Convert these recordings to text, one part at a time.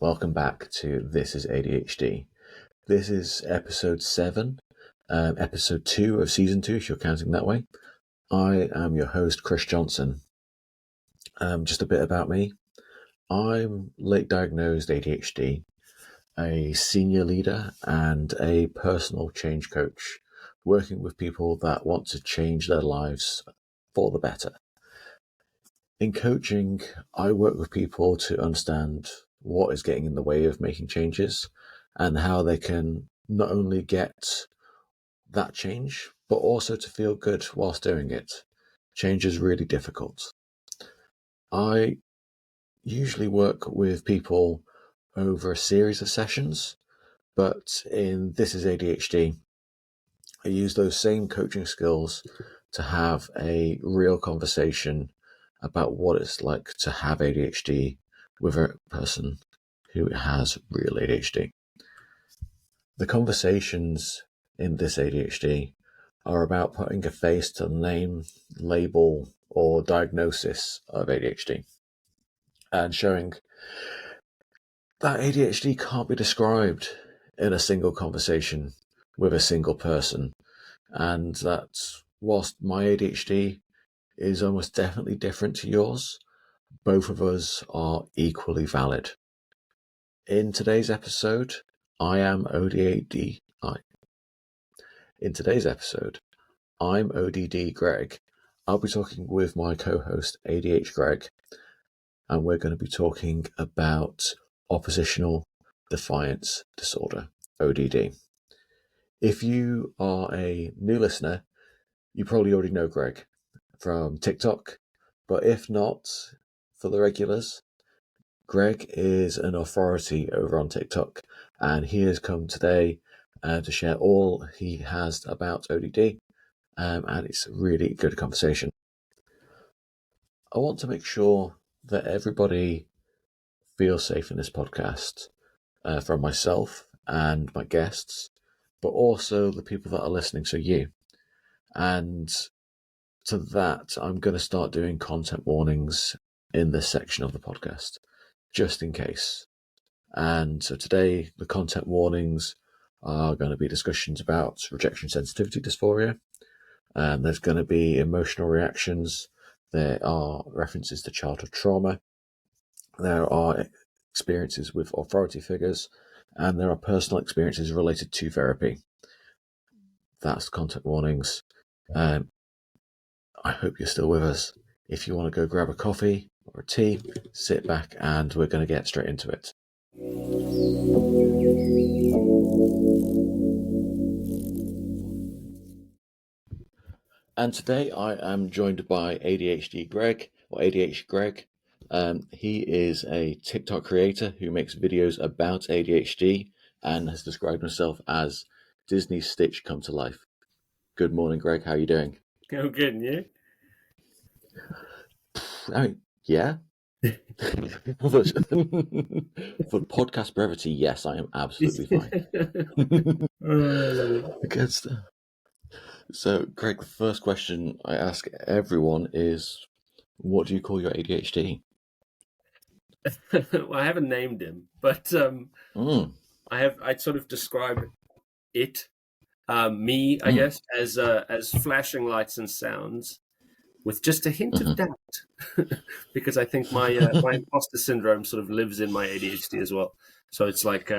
Welcome back to This is ADHD. This is episode 7, episode 2 of season 2, if you're counting that way. I am your host, Chris Johnson. Just a bit about me. I'm late diagnosed ADHD, a senior leader and a personal change coach, working with people that want to change their lives for the better. In coaching, I work with people to understand what is getting in the way of making changes and how they can not only get that change, but also to feel good whilst doing it. Change is really difficult. I usually work with people over a series of sessions, but in This is ADHD, I use those same coaching skills to have a real conversation about what it's like to have ADHD with a person who has real ADHD. The conversations in This ADHD are about putting a face to the name, label, or diagnosis of ADHD and showing that ADHD can't be described in a single conversation with a single person, and that whilst my ADHD is almost definitely different to yours, both of us are equally valid. In today's episode, I'm ODD Greg. I'll be talking with my co-host ADH Greg, and we're going to be talking about oppositional defiance disorder, ODD. If you are a new listener, you probably already know Greg from TikTok, but if not, for the regulars, Greg is an authority over on TikTok, and he has come today to share all he has about ODD, and it's a really good conversation. I want to make sure that everybody feels safe in this podcast, from myself and my guests, but also the people that are listening, so you. And to that, I'm going to start doing content warnings in this section of the podcast, just in case. And so today, the content warnings are going to be discussions about rejection sensitivity dysphoria, and there's going to be emotional reactions. There are references to childhood trauma. There are experiences with authority figures, and there are personal experiences related to therapy. That's content warnings. I hope you're still with us. If you want to go grab a coffee or a tea, sit back and we're going to get straight into it. And today I am joined by ADHD Greg, or ADH Greg. He is a TikTok creator who makes videos about ADHD and has described himself as Disney's Stitch come to life. Good morning, Greg. How are you doing? Oh, good, and you? I mean, yeah. For podcast brevity, yes, I am absolutely fine. Oh, I love it. Good stuff. So, Greg, the first question I ask everyone is, what do you call your ADHD? Well, I haven't named him, but I'd sort of describe it, me, I guess, as flashing lights and sounds with just a hint of doubt, because I think my imposter syndrome sort of lives in my ADHD as well. So it's like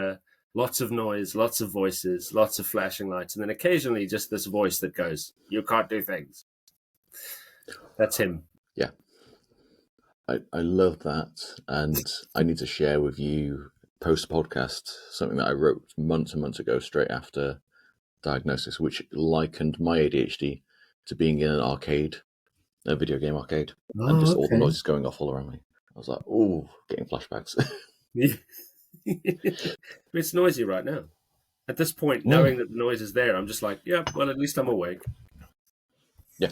lots of noise, lots of voices, lots of flashing lights, and then occasionally just this voice that goes, "You can't do things." That's him. Yeah. I love that, and I need to share with you post-podcast something that I wrote months and months ago straight after diagnosis, which likened my ADHD to being in an arcade, a video game arcade, and just all the noises going off all around me. I was like, oh, getting flashbacks. It's noisy right now. At this point, knowing that the noise is there, I'm just like, yeah, well, at least I'm awake. Yeah.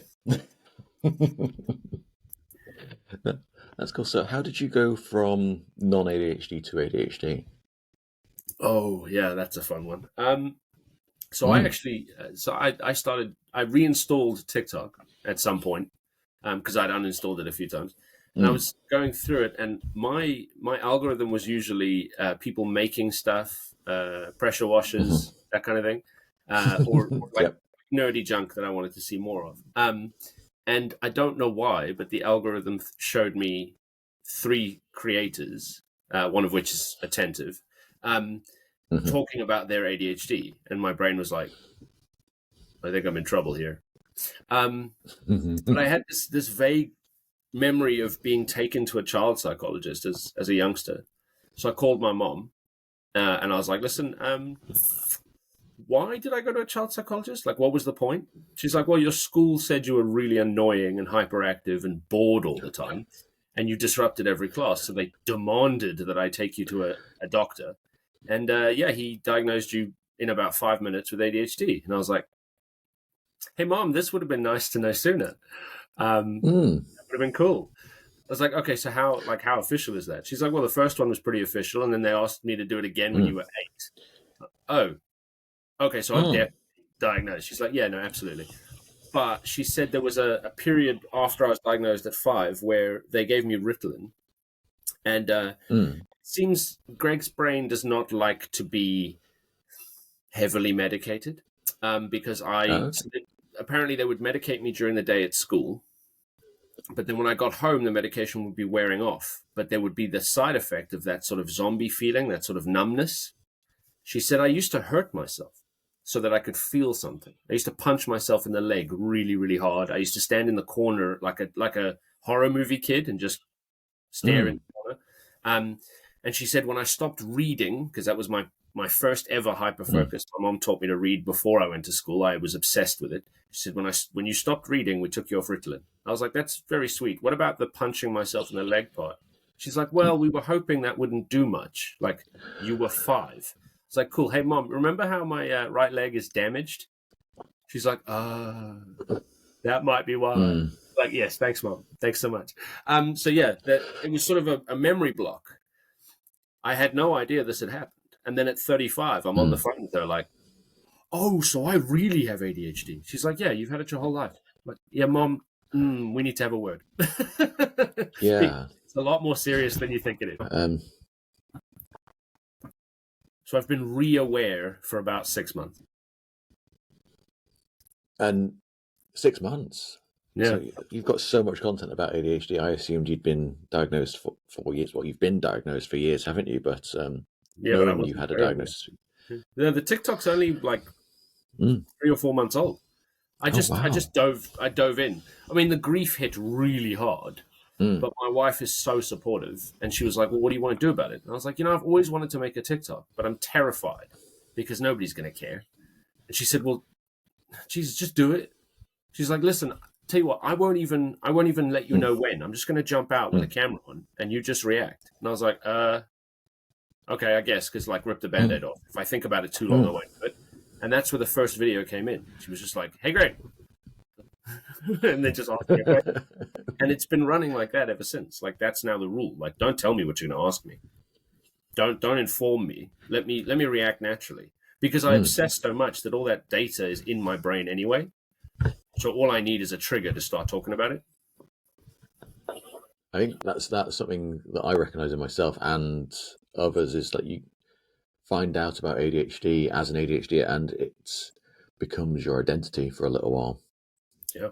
That's cool. So how did you go from non-ADHD to ADHD? Oh, yeah, that's a fun one. So I Mm. actually, I reinstalled TikTok at some point because I'd uninstalled it a few times, and I Mm. was going through it, and my algorithm was usually people making stuff, pressure washers, that kind of thing, or like Yep. nerdy junk that I wanted to see more of. And I don't know why, but the algorithm showed me three creators, one of which is attentive. Um, Mm-hmm. Talking about their ADHD, and my brain was like, "I think I'm in trouble here." But I had this vague memory of being taken to a child psychologist as a youngster. So I called my mom, and I was like, "Listen, why did I go to a child psychologist? Like, what was the point?" She's like, "Well, your school said you were really annoying and hyperactive and bored all the time, and you disrupted every class, so they demanded that I take you to a doctor." And yeah, he diagnosed you in about 5 minutes with ADHD. And I was like, "Hey, mom, this would have been nice to know sooner. Mm. That would have been cool." I was like, "Okay, so how official is that?" She's like, "Well, the first one was pretty official, and then they asked me to do it again when Mm. you were 8." Oh, okay, so I'm Mm. definitely diagnosed. She's like, "Yeah, no, absolutely." But she said there was a period after I was diagnosed at 5 where they gave me Ritalin, and Mm. it seems Greg's brain does not like to be heavily medicated, because Oh, okay. apparently they would medicate me during the day at school, but then when I got home, the medication would be wearing off, but there would be the side effect of that sort of zombie feeling, that sort of numbness. She said I used to hurt myself so that I could feel something. I used to punch myself in the leg really, really hard. I used to stand in the corner like a horror movie kid and just stare in Mm. the corner. Um, and she said when I stopped reading, because that was my first ever hyper Mm. focus. My mom taught me to read before I went to school. I was obsessed with it. She said when you stopped reading, we took you off Ritalin. I was like, that's very sweet. What about the punching myself in the leg part? She's like, well, we were hoping that wouldn't do much. Like, you were 5. It's like, cool. Hey, mom, remember how my right leg is damaged? She's like, that might be why. Mm. Like, yes, thanks, mom. Thanks so much. So yeah, that it was sort of a memory block. I had no idea this had happened. And then at 35, I'm on the Mm. phone with her like, "Oh, so I really have ADHD." She's like, "Yeah, you've had it your whole life." I'm like, "Yeah, mom, we need to have a word." Yeah. It's a lot more serious than you think it is. Um, So I've been re-aware for about 6 months. and 6 months. Yeah. So you've got so much content about ADHD. I assumed you'd been diagnosed for 4 years. Well, you've been diagnosed for years, haven't you? But Yeah, but I knowing you wasn't had a aware of it. diagnosis. The TikTok's only like Mm. 3 or 4 months old. I Oh, just I wow. just dove in. I mean, the grief hit really hard, Mm. but my wife is so supportive, and she was like, "Well, what do you want to do about it?" And I was like, "I've always wanted to make a TikTok, but I'm terrified because nobody's going to care." And she said, "Well, Jesus, just do it." She's like, "Listen, tell you what, I won't even let you Mm. know when. I'm just going to jump out with a Mm. camera on, and you just react." And I was like, okay, I guess, because like rip the Mm. band-aid off. If I think about it too long, I Mm. won't do it." And that's where the first video came in. She was just like, "Hey, Greg," and then just asked me a question. And it's been running like that ever since. Like that's now the rule. Like, don't tell me what you're going to ask me. Don't inform me. Let me react naturally, because I Mm. obsess so much that all that data is in my brain anyway. So all I need is a trigger to start talking about it. I think that's something that I recognise in myself and others is that you find out about ADHD as an ADHD and it becomes your identity for a little while. Yeah.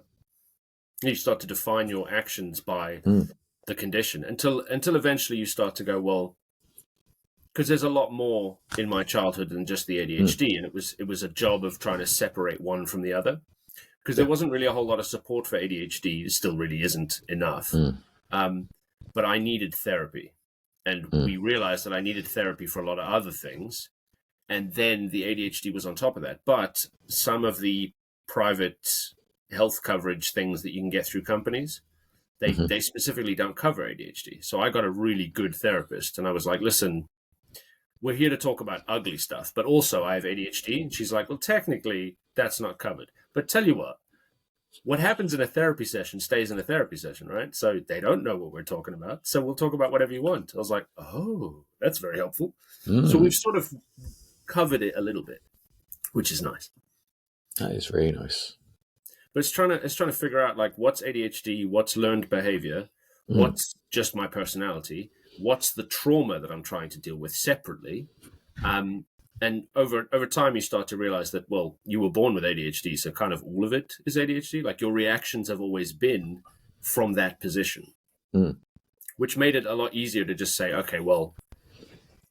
You start to define your actions by Mm. the condition until eventually you start to go, well, because there's a lot more in my childhood than just the ADHD, and it was a job of trying to separate one from the other, because there Yeah. wasn't really a whole lot of support for ADHD. It still really isn't enough. Mm. But I needed therapy, and Mm. we realized that I needed therapy for a lot of other things, and then the ADHD was on top of that. But some of the private health coverage things that you can get through companies, Mhm. they specifically don't cover ADHD. So I got a really good therapist, and I was like, "Listen, we're here to talk about ugly stuff, but also I have ADHD." And she's like, "Well, technically that's not covered. But tell you what, what happens in a therapy session stays in a therapy session, right? So they don't know what we're talking about. So we'll talk about whatever you want. I was like, oh, that's very helpful. So we've sort of covered it a little bit, which is nice. That is really nice. But it's trying to figure out like what's ADHD, what's learned behavior, what's just my personality, what's the trauma that I'm trying to deal with separately. And over time, you start to realize that, well, you were born with ADHD, so kind of all of it is ADHD. Like your reactions have always been from that position, which made it a lot easier to just say, okay, well,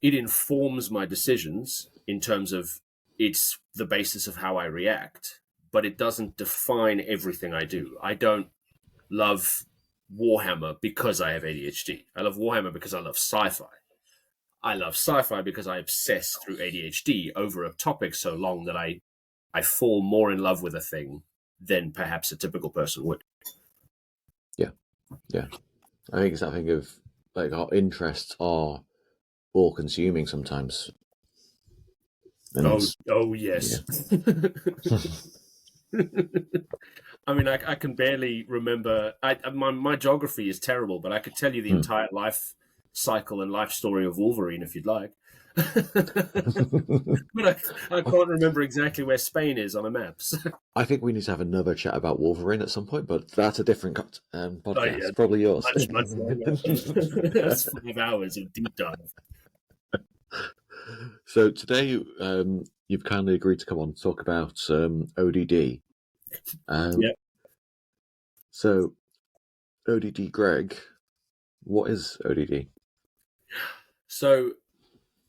it informs my decisions in terms of it's the basis of how I react, but it doesn't define everything I do. I don't love Warhammer because I have ADHD. I love Warhammer because I love sci-fi. I love sci-fi because I obsess through ADHD over a topic so long that I fall more in love with a thing than perhaps a typical person would. Yeah. I think it's that thing of like our interests are all consuming sometimes. And yes. Yeah. I mean, I can barely remember. My geography is terrible, but I could tell you the entire life cycle and life story of Wolverine if you'd like. But I can't remember exactly where Spain is on a map. So. I think we need to have another chat about Wolverine at some point, but that's a different podcast. Oh, yeah. Probably yours. Much longer. That's 5 hours of deep dive. So today, you've kindly agreed to come on and talk about ODD. Yep. So, ODD Greg, what is ODD? So,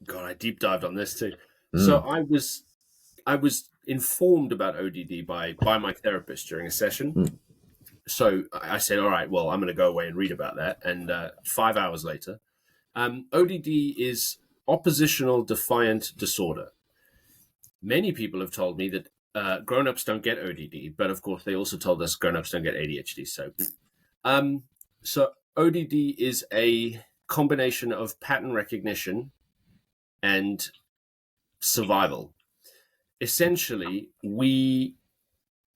God, I deep dived on this too. So I was informed about ODD by my therapist during a session. So I said, all right, well, I'm going to go away and read about that. And 5 hours later, ODD is oppositional defiant disorder. Many people have told me that grown-ups don't get ODD, but of course they also told us grown-ups don't get ADHD. So ODD is a combination of pattern recognition and survival. Essentially, we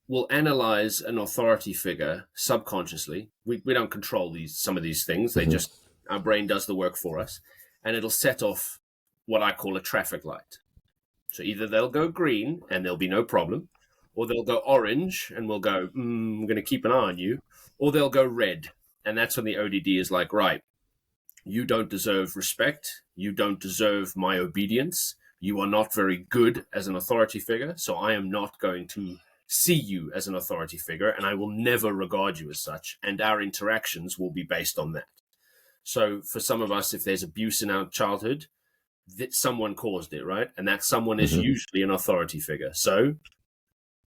will analyze an authority figure subconsciously. We don't control some of these things. They just, our brain does the work for us, and it'll set off what I call a traffic light. So either they'll go green and there'll be no problem, or they'll go orange and we'll go, I'm going to keep an eye on you, or they'll go red. And that's when the ODD is like, right, you don't deserve respect. You don't deserve my obedience. You are not very good as an authority figure. So I am not going to see you as an authority figure, and I will never regard you as such. And our interactions will be based on that. So for some of us, if there's abuse in our childhood, that someone caused it, right? And that someone is usually an authority figure. So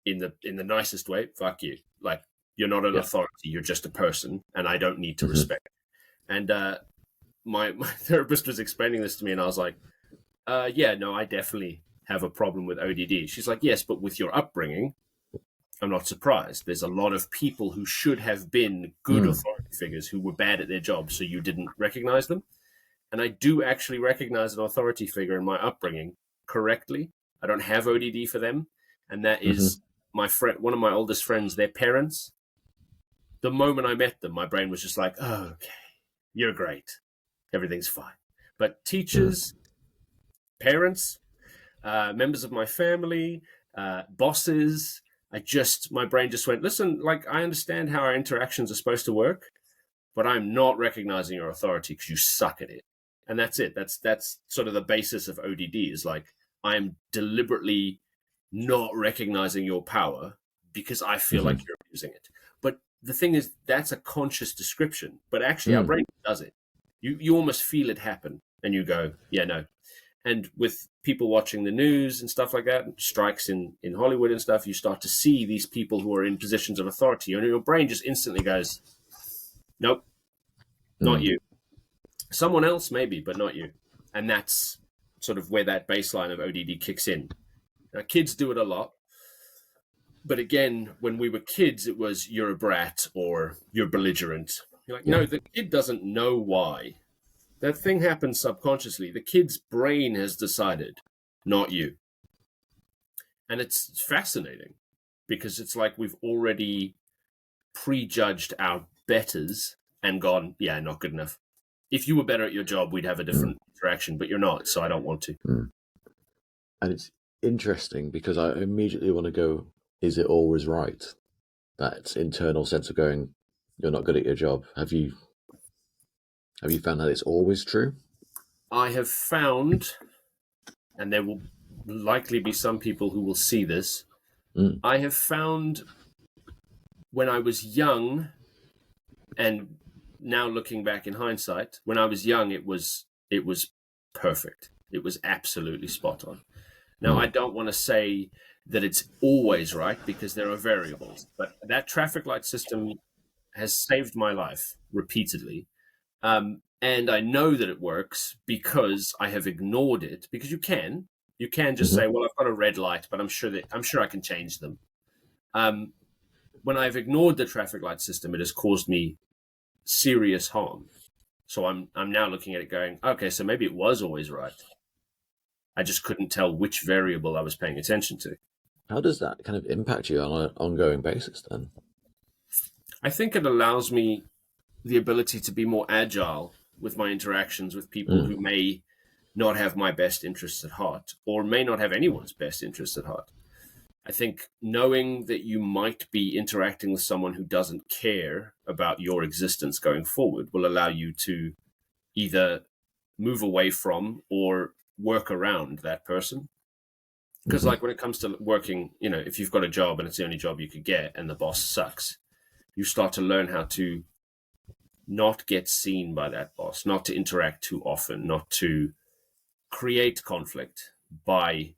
in the nicest way, fuck you. Like, you're not an authority. You're just a person, and I don't need to respect. And my therapist was explaining this to me, and I was like, yeah, no, I definitely have a problem with ODD. She's like, yes, but with your upbringing, I'm not surprised. There's a lot of people who should have been good authority figures who were bad at their job, so you didn't recognize them. And I do actually recognize an authority figure in my upbringing correctly. I don't have ODD for them. And that is my friend, one of my oldest friends, their parents. The moment I met them, my brain was just like, oh, okay, you're great. Everything's fine. But teachers, parents, members of my family, bosses, my brain just went, listen, like, I understand how our interactions are supposed to work, but I'm not recognizing your authority because you suck at it. And that's it. That's sort of the basis of ODD, is like, I'm deliberately not recognizing your power because I feel like you're abusing it. But the thing is, that's a conscious description, but actually our brain does it. You almost feel it happen and you go, yeah, no. And with people watching the news and stuff like that, strikes in Hollywood and stuff, you start to see these people who are in positions of authority, and your brain just instantly goes, nope, not you. Someone else maybe, but not you. And that's sort of where that baseline of ODD kicks in. Now, kids do it a lot. But again, when we were kids, it was, you're a brat or you're belligerent. You're like, no, the kid doesn't know why. That thing happens subconsciously. The kid's brain has decided, not you. And it's fascinating because it's like we've already prejudged our betters and gone, yeah, not good enough. If you were better at your job, we'd have a different interaction, but you're not, so I don't want to. And it's interesting because I immediately want to go, is it always right? That internal sense of going, you're not good at your job. Have you found that it's always true? I have found, and there will likely be some people who will see this, I have found when I was young, and now looking back in hindsight, when I was young, it was perfect. It was absolutely spot on. Now, I don't want to say that it's always right because there are variables, but that traffic light system has saved my life repeatedly. And I know that it works because I have ignored it, because you can just say, well, I've got a red light, but I'm sure I can change them. When I've ignored the traffic light system, it has caused me serious harm. So I'm now looking at it going, okay, so maybe it was always right. I just couldn't tell which variable I was paying attention to. How does that kind of impact you on an ongoing basis then? I think it allows me the ability to be more agile with my interactions with people who may not have my best interests at heart, or may not have anyone's best interests at heart. I think knowing that you might be interacting with someone who doesn't care about your existence going forward will allow you to either move away from or work around that person. Because like when it comes to working, if you've got a job and it's the only job you could get and the boss sucks, you start to learn how to not get seen by that boss, not to interact too often, not to create conflict by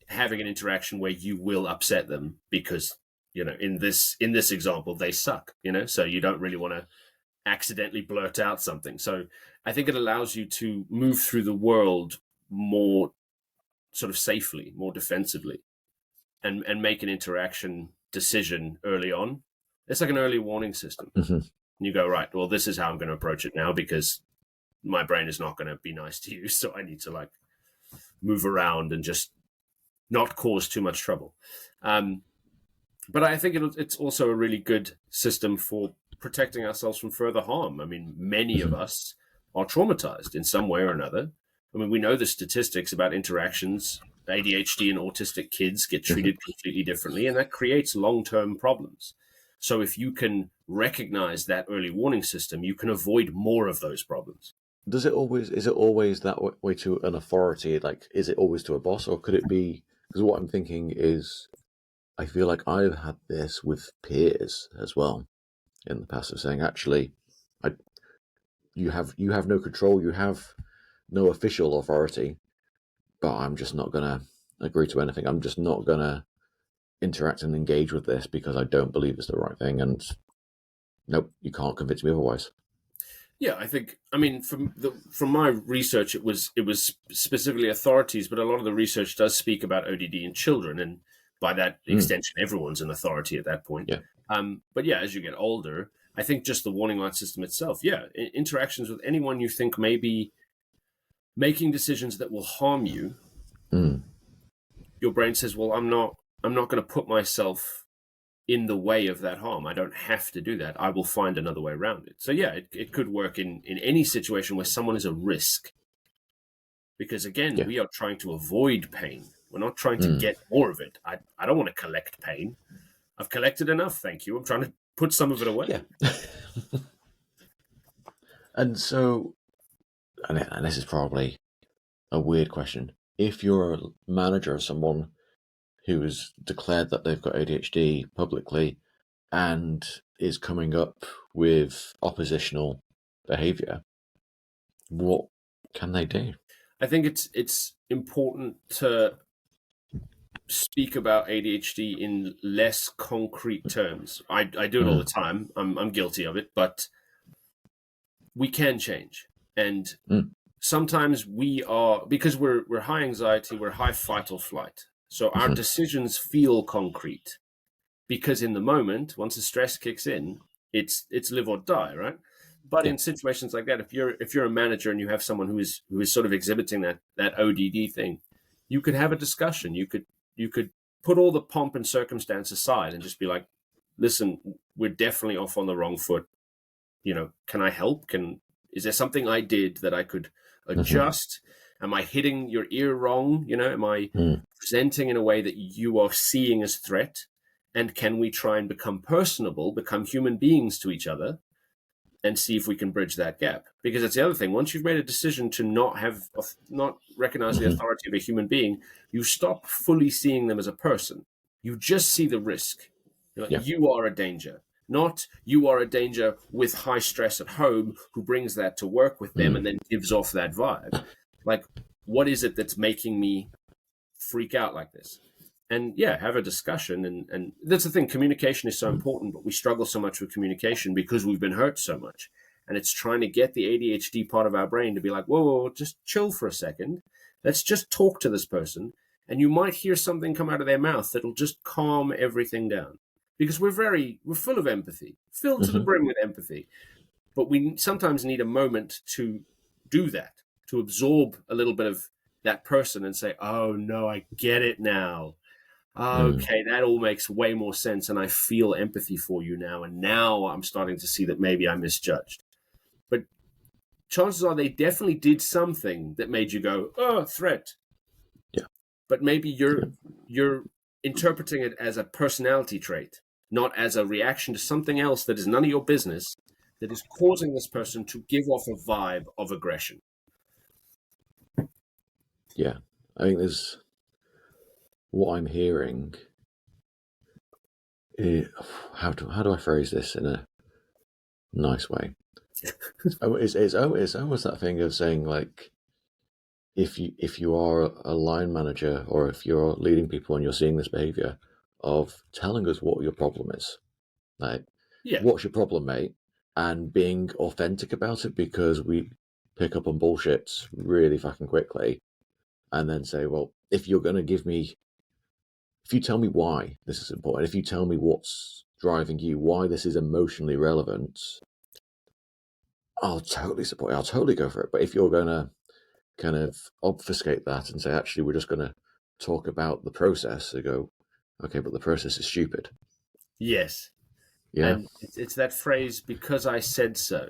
having an interaction where you will upset them because, in this example, they suck, so you don't really want to accidentally blurt out something. So I think it allows you to move through the world more sort of safely, more defensively, and make an interaction decision early on. It's like an early warning system. You go, right, well, this is how I'm going to approach it now because my brain is not going to be nice to you. So I need to move around and just not cause too much trouble. But I think it's also a really good system for protecting ourselves from further harm. I mean, many of us are traumatized in some way or another. I mean, we know the statistics about interactions. ADHD and autistic kids get treated completely differently, and that creates long-term problems. So if you can recognize that early warning system, you can avoid more of those problems. Is it always that way to an authority? Like, is it always to a boss, or could it be? Because what I'm thinking is, I feel like I've had this with peers as well in the past of saying, actually, you have no control, you have no official authority, but I'm just not going to agree to anything. I'm just not going to interact and engage with this because I don't believe it's the right thing. And nope, you can't convince me otherwise. Yeah, I mean, from my research, it was specifically authorities, but a lot of the research does speak about ODD in children, and by that extension, everyone's an authority at that point. Yeah. But yeah, as you get older, I think just the warning light system itself, interactions with anyone you think may be making decisions that will harm you, your brain says, well, I'm not going to put myself in the way of that harm. I don't have to do that. I will find another way around it. So yeah, it could work in any situation where someone is a risk. Because again, we are trying to avoid pain. We're not trying to get more of it. I don't want to collect pain. I've collected enough, thank you. I'm trying to put some of it away. Yeah. And so, and this is probably a weird question. If you're a manager of someone who has declared that they've got ADHD publicly and is coming up with oppositional behavior, what can they do? I think it's important to speak about ADHD in less concrete terms. I do it all the time. I'm guilty of it, but we can change. And sometimes we are, because we're high anxiety, we're high fight or flight. So our decisions feel concrete because in the moment, once the stress kicks in, it's live or die, right? But in situations like that, if you're a manager and you have someone who is sort of exhibiting that ODD thing, you could have a discussion. You could put all the pomp and circumstance aside and just be like, listen, we're definitely off on the wrong foot. Can I help? Is there something I did that I could adjust? Am I hitting your ear wrong? Am I presenting in a way that you are seeing as threat? And can we try and become personable, become human beings to each other, and see if we can bridge that gap? Because that's the other thing. Once you've made a decision to not recognize the authority of a human being, you stop fully seeing them as a person. You just see the risk. You are a danger. Not you are a danger with high stress at home who brings that to work with them and then gives off that vibe. Like, what is it that's making me freak out like this? And have a discussion. And that's the thing. Communication is so important, but we struggle so much with communication because we've been hurt so much. And it's trying to get the ADHD part of our brain to be like, whoa, just chill for a second. Let's just talk to this person. And you might hear something come out of their mouth that'll just calm everything down. Because we're full of empathy, filled to the brim with empathy. But we sometimes need a moment to do that, to absorb a little bit of that person and say, oh, no, I get it now. Okay, that all makes way more sense, and I feel empathy for you now, and now I'm starting to see that maybe I misjudged. But chances are they definitely did something that made you go, oh, threat. Yeah. But maybe you're interpreting it as a personality trait, not as a reaction to something else that is none of your business, that is causing this person to give off a vibe of aggression. Yeah, I think there's... What I'm hearing is, how do I phrase this in a nice way? It's almost that thing of saying, like, if you are a line manager or if you're leading people and you're seeing this behavior of telling us what your problem is, like, what's your problem, mate, and being authentic about it, because we pick up on bullshit really fucking quickly, and then say, well, if you tell me why this is important, if you tell me what's driving you, why this is emotionally relevant, I'll totally support it. I'll totally go for it. But if you're going to kind of obfuscate that and say, actually, we're just going to talk about the process, they go, okay, but the process is stupid. Yes. Yeah. And it's that phrase, because I said so,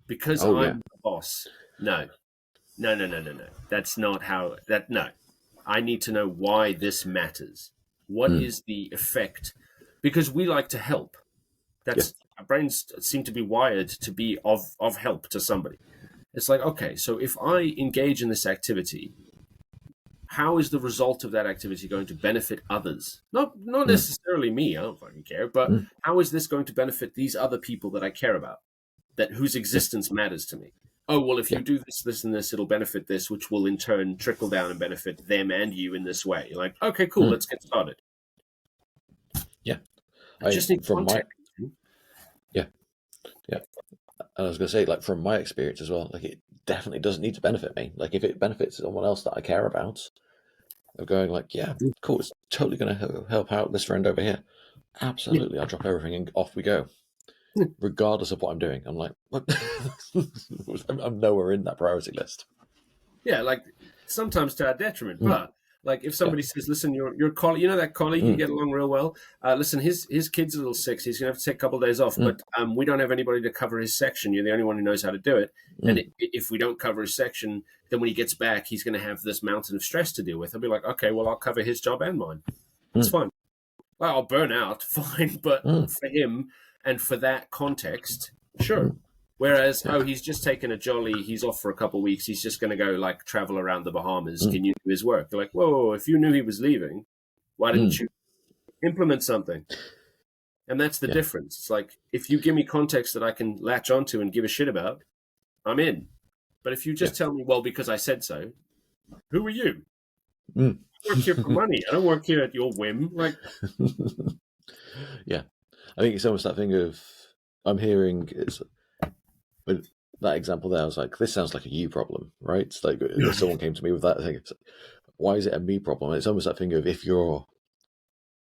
because I'm the boss. No. That's not how no. I need to know why this matters. What is the effect? Because we like to help. Our brains seem to be wired to be of help to somebody. It's like, okay, so if I engage in this activity, how is the result of that activity going to benefit others? Not necessarily me, I don't fucking care, but how is this going to benefit these other people that I care about, whose existence matters to me? Oh, well, if you do this, this, and this, it'll benefit this, which will in turn trickle down and benefit them and you in this way. You're like, okay, cool, let's get started. Yeah. I just need context. Yeah. And I was going to say, like, from my experience as well, like, it definitely doesn't need to benefit me. Like, if it benefits someone else that I care about, of going like, yeah, cool, it's totally going to help out this friend over here. Absolutely, I'll drop everything and off we go. Regardless of what I'm doing. I'm like, what? I'm nowhere in that priority list. Yeah, like, sometimes to our detriment, but like if somebody says, listen, your colleague, that colleague you get along real well, listen, his kid's a little sick, so he's gonna have to take a couple of days off, but we don't have anybody to cover his section. You're the only one who knows how to do it. And if we don't cover his section, then when he gets back, he's gonna have this mountain of stress to deal with. I'll be like, okay, well, I'll cover his job and mine. It's fine. Well, I'll burn out, fine, but for him and for that context, sure. Whereas, he's just taken a jolly, he's off for a couple of weeks, he's just going to go, like, travel around the Bahamas. Can you do his work? You're like, whoa, if you knew he was leaving, why didn't you implement something? And that's the difference. It's like, if you give me context that I can latch onto and give a shit about, I'm in. But if you just tell me, well, because I said so, who are you? I work here for money. I don't work here at your whim. Like, yeah. I think it's almost that thing of, I'm hearing, with that example there, I was like, this sounds like a you problem, right? It's like if someone came to me with that thing, it's, why is it a me problem? It's almost that thing of, if you're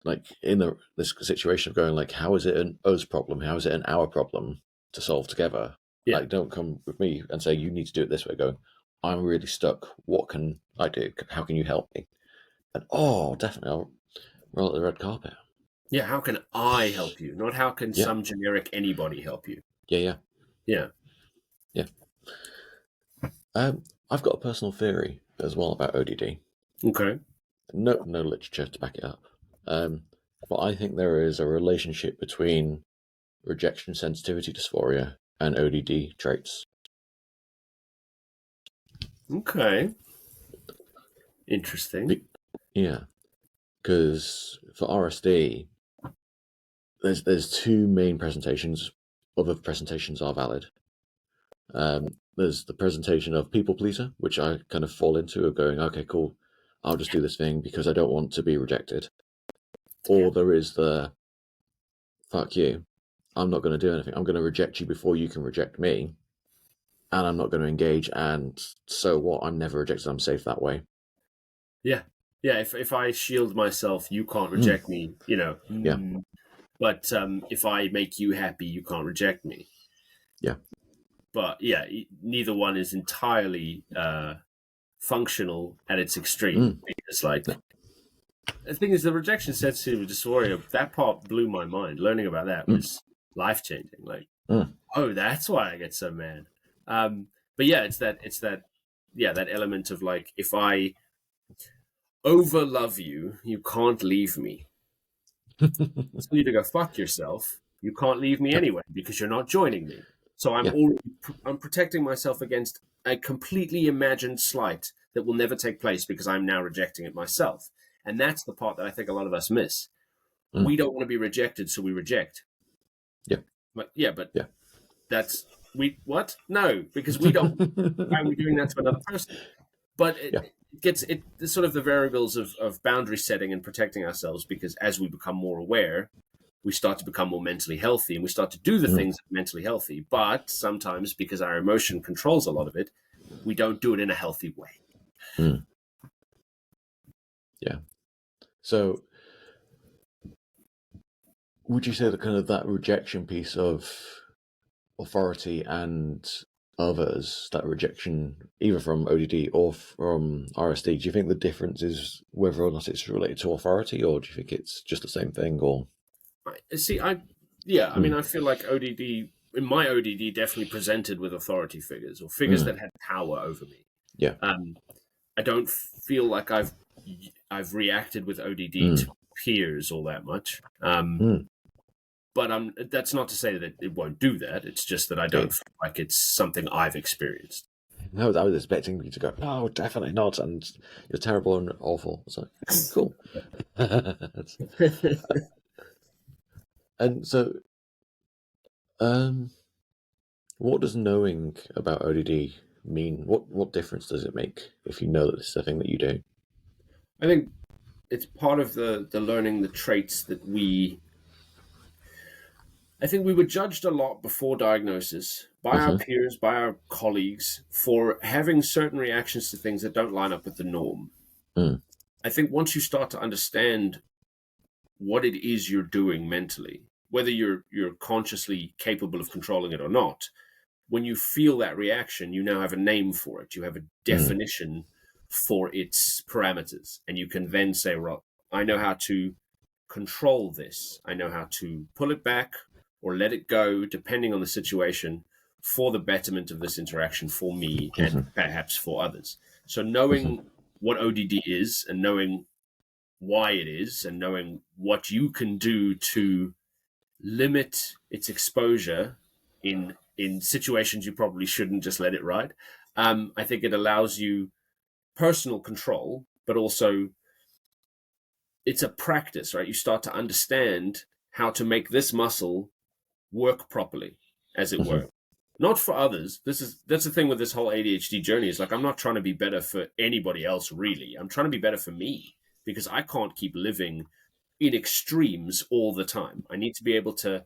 like in this situation of going like, how is it an us problem? How is it an our problem to solve together? Yeah. Like, don't come with me and say, you need to do it this way. Going, I'm really stuck. What can I do? How can you help me? And definitely, I'll roll out the red carpet. Yeah, how can I help you? Not how can Yeah. some generic anybody help you? Yeah. Yeah. Yeah. I've got a personal theory as well about ODD. Okay. No literature to back it up. But I think there is a relationship between rejection sensitivity dysphoria and ODD traits. Okay. Interesting. Yeah, because for RSD, there's two main presentations. Other presentations are valid. There's the presentation of people pleaser, which I kind of fall into, of going, okay, cool, I'll just do this thing because I don't want to be rejected. Or there is the fuck you, I'm not going to do anything. I'm going to reject you before you can reject me, and I'm not going to engage. And so what? I'm never rejected. I'm safe that way. Yeah. Yeah. If I shield myself, you can't reject me, Yeah. But if I make you happy, you can't reject me. Yeah. But yeah, neither one is entirely functional at its extreme. It's like, the thing is, the rejection sensitive dysphoria, that part blew my mind. Learning about that was life changing. Like, oh, that's why I get so mad. But yeah, it's that that element of like, if I over love you, you can't leave me. So you to go fuck yourself. You can't leave me anyway because you're not joining me. So I'm protecting myself against a completely imagined slight that will never take place because I'm now rejecting it myself. And that's the part that I think a lot of us miss. We don't want to be rejected, so we reject. Yeah. But Yeah. that's what? No, because we don't. Why are we doing that to another person? But it gets sort of the variables of boundary setting and protecting ourselves, because as we become more aware, we start to become more mentally healthy and we start to do the things that are mentally healthy. But sometimes, because our emotion controls a lot of it, we don't do it in a healthy way. Yeah. So would you say that kind of that rejection piece of authority and others, that rejection either from ODD or from RSD, do you think the difference is whether or not it's related to authority, or do you think it's just the same thing? Or see, I mean, I feel like my ODD definitely presented with authority figures or figures that had power over me. Yeah. I don't feel like I've reacted with ODD to peers all that much. But that's not to say that it won't do that. It's just that I don't feel like it's something I've experienced. No, I was expecting you to go, no, definitely not, and you're terrible and awful. So cool. And so, what does knowing about ODD mean? What difference does it make if you know that this is a thing that you do? I think it's part of the learning the traits that I think we were judged a lot before diagnosis by our peers, by our colleagues, for having certain reactions to things that don't line up with the norm. I think once you start to understand what it is you're doing mentally, whether you're consciously capable of controlling it or not, when you feel that reaction, you now have a name for it. You have a definition for its parameters. And you can then say, well, I know how to control this. I know how to pull it back or let it go, depending on the situation, for the betterment of this interaction for me and perhaps for others. So knowing what ODD is and knowing why it is and knowing what you can do to limit its exposure in situations you probably shouldn't just let it ride. I think it allows you personal control, but also it's a practice, right? You start to understand how to make this muscle work properly, as it were. Not for others. That's the thing with this whole ADHD journey, is like, I'm not trying to be better for anybody else, really. I'm trying to be better for me, because I can't keep living in extremes all the time. I need to be able to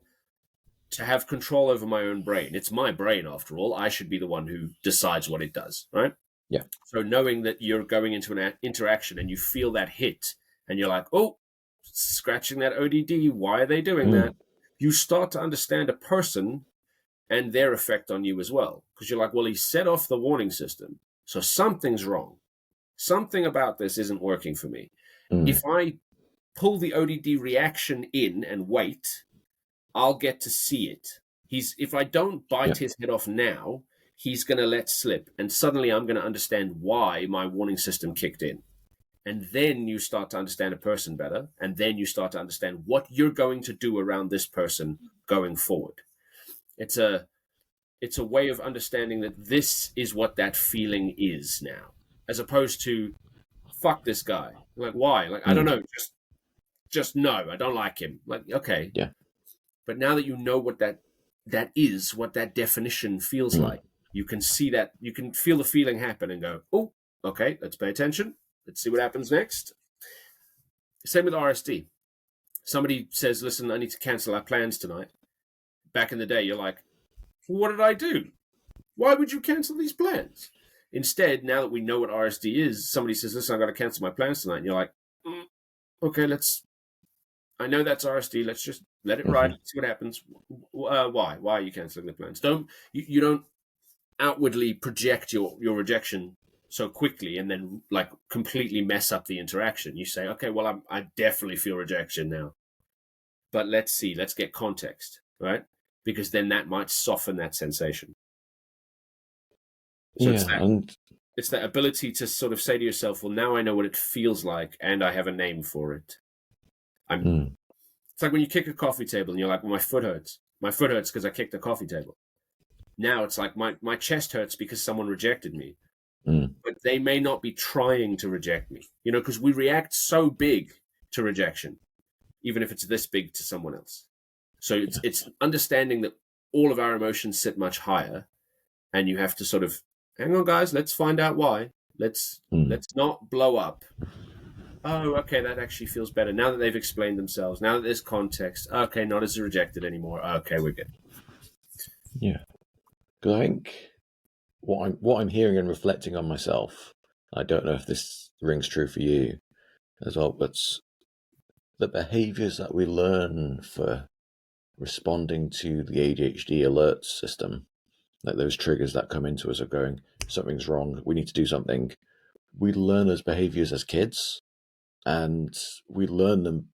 have control over my own brain. It's my brain, after all. I should be the one who decides what it does, right? Yeah. So knowing that you're going into an interaction and you feel that hit and you're like, oh, scratching that ODD, why are they doing that? You start to understand a person and their effect on you as well. Because you're like, well, he set off the warning system, so something's wrong. Something about this isn't working for me. If I pull the ODD reaction in and wait, I'll get to see it. If I don't bite his head off now, he's going to let slip. And suddenly I'm going to understand why my warning system kicked in. And then you start to understand a person better. And then you start to understand what you're going to do around this person going forward. It's a way of understanding that this is what that feeling is now, as opposed to, fuck this guy. Like, why? Like, I don't know. Just no, I don't like him. Like, okay. Yeah. But now that you know what that is, what that definition feels like, you can see that, you can feel the feeling happen and go, oh, okay, let's pay attention. Let's see what happens next. Same with RSD. Somebody says, listen, I need to cancel our plans tonight. Back in the day, you're like, what did I do? Why would you cancel these plans? Instead, now that we know what RSD is, somebody says, listen, I've got to cancel my plans tonight. And you're like, okay, I know that's RSD. Let's just let it ride. See what happens. Why? Why are you canceling the plans? You don't outwardly project your rejection so quickly and then like completely mess up the interaction. You say, okay, well, I definitely feel rejection now, but let's see. Let's get context, right? Because then that might soften that sensation. So it's that ability to sort of say to yourself, well, now I know what it feels like, and I have a name for it. It's like when you kick a coffee table and you're like, well, my foot hurts. My foot hurts because I kicked the coffee table. Now it's like my chest hurts because someone rejected me. But they may not be trying to reject me, because we react so big to rejection, even if it's this big to someone else. So it's understanding that all of our emotions sit much higher, and you have to sort of, hang on, guys, let's find out why. Let's not blow up. Oh, okay, that actually feels better. Now that they've explained themselves, now that there's context, okay, not as rejected anymore. Okay, we're good. Yeah. Because I think what I'm hearing and reflecting on myself, I don't know if this rings true for you as well, but the behaviors that we learn for responding to the ADHD alert system, like those triggers that come into us of going, something's wrong, we need to do something. We learn those behaviors as kids, and we learn them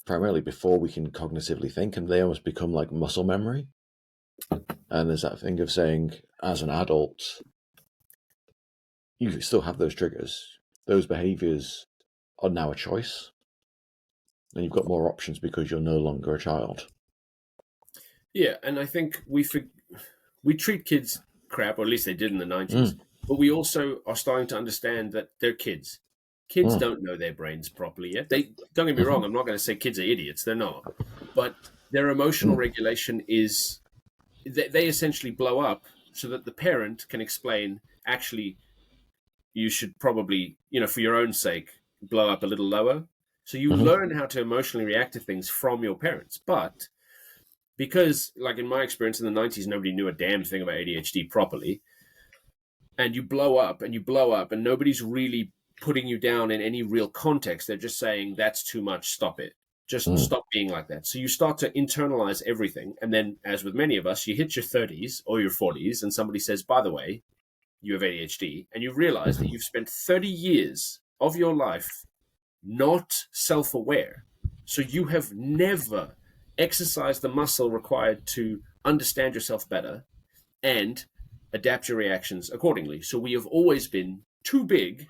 primarily before we can cognitively think, and they almost become like muscle memory. And there's that thing of saying, as an adult, you still have those triggers. Those behaviors are now a choice, and you've got more options because you're no longer a child. Yeah, and I think we treat kids crap, or at least they did in the 90s, but we also are starting to understand that they're kids. Kids don't know their brains properly yet. Don't get me wrong, I'm not going to say kids are idiots. They're not. But their emotional regulation is, they essentially blow up so that the parent can explain, actually, you should probably, for your own sake, blow up a little lower. So you learn how to emotionally react to things from your parents. But because, like in my experience in the 90s, nobody knew a damn thing about ADHD properly, and you blow up, and nobody's really putting you down in any real context. They're just saying, that's too much, stop it. Just stop being like that. So you start to internalize everything. And then, as with many of us, you hit your 30s or your 40s, and somebody says, by the way, you have ADHD, and you realize that you've spent 30 years of your life not self-aware. So you have never exercised the muscle required to understand yourself better and adapt your reactions accordingly. So we have always been too big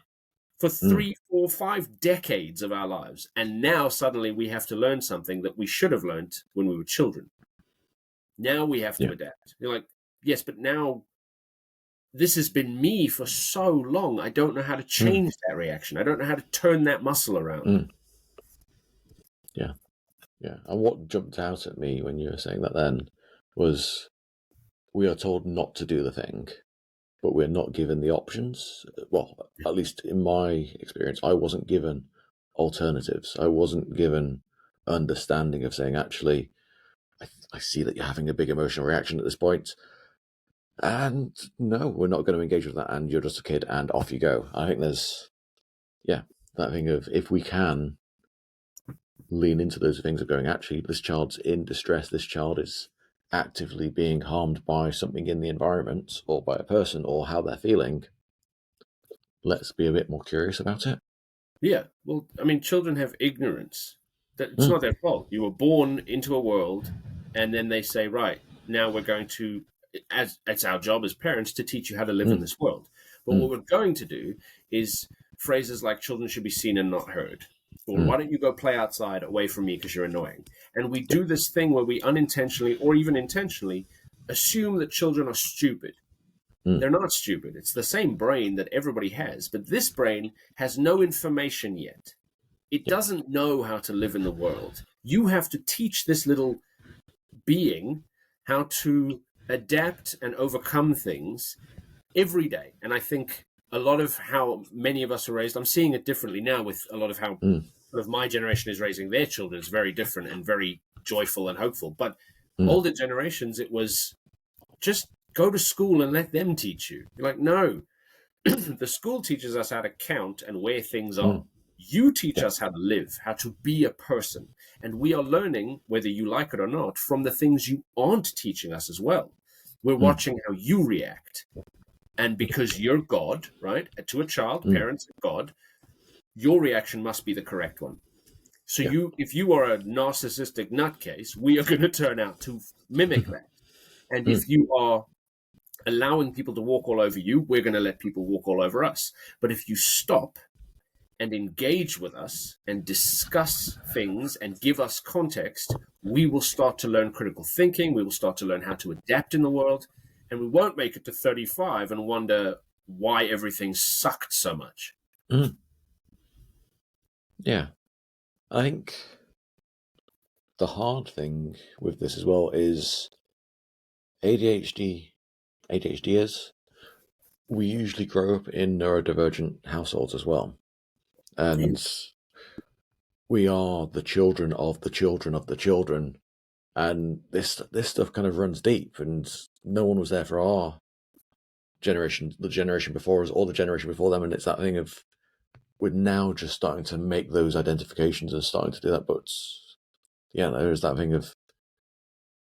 for 3, 4, 5 decades of our lives. And now suddenly we have to learn something that we should have learned when we were children. Now we have to adapt. You're like, yes, but now this has been me for so long. I don't know how to change that reaction. I don't know how to turn that muscle around. Yeah. Yeah. And what jumped out at me when you were saying that then was, we are told not to do the thing, but we're not given the options. Well, at least in my experience, I wasn't given alternatives. I wasn't given understanding of saying, actually, I see that you're having a big emotional reaction at this point, and no, we're not going to engage with that, and you're just a kid, and off you go. I think there's, that thing of, if we can lean into those things of going, actually, this child's in distress, this child is actively being harmed by something in the environment or by a person or how they're feeling, let's be a bit more curious about it. Yeah. Well, I mean, children have ignorance. That it's not their fault. You were born into a world, and then they say, right, now we're going to, as it's our job as parents to teach you how to live in this world. But what we're going to do is phrases like children should be seen and not heard. Or why don't you go play outside away from me because you're annoying? And we do this thing where we unintentionally or even intentionally assume that children are stupid. They're not stupid. It's the same brain that everybody has, but this brain has no information yet. It doesn't know how to live in the world. You have to teach this little being how to adapt and overcome things every day. And I think a lot of how many of us are raised, I'm seeing it differently now with a lot of how sort of my generation is raising their children is very different and very joyful and hopeful. But older generations, it was just go to school and let them teach you. You're like, no, the school teaches us how to count and where things are. You teach us how to live, how to be a person. And we are learning, whether you like it or not, from the things you aren't teaching us as well. We're watching how you react. And because you're God, right, to a child, parents, God, your reaction must be the correct one. So if you are a narcissistic nutcase, we are going to turn out to mimic that. And if you are allowing people to walk all over you, we're going to let people walk all over us. But if you stop and engage with us and discuss things and give us context, we will start to learn critical thinking. We will start to learn how to adapt in the world. And we won't make it to 35 and wonder why everything sucked so much. Yeah. I think the hard thing with this as well is ADHDers, we usually grow up in neurodivergent households as well. And we are the children of the children of the children. And this stuff kind of runs deep, and no one was there for our generation, the generation before us, or the generation before them. And it's that thing of we're now just starting to make those identifications and starting to do that. But yeah, there is that thing of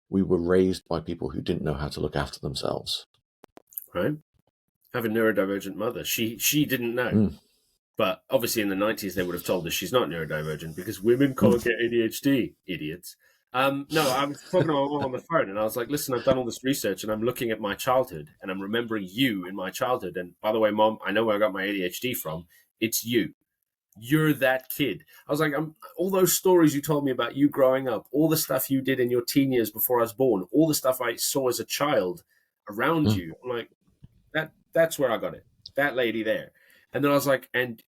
we were raised by people who didn't know how to look after themselves. Right. I have a neurodivergent mother. She didn't know. But obviously in the 90s, they would have told us she's not neurodivergent because women can't get ADHD, idiots. No, I was talking to my mom on the phone and I was like, listen, I've done all this research and I'm looking at my childhood and I'm remembering you in my childhood. And by the way, Mom, I know where I got my ADHD from. It's you. You're that kid. I was like, all those stories you told me about you growing up, all the stuff you did in your teen years before I was born, all the stuff I saw as a child around you. I'm like, that's where I got it. That lady there. And then I was like, and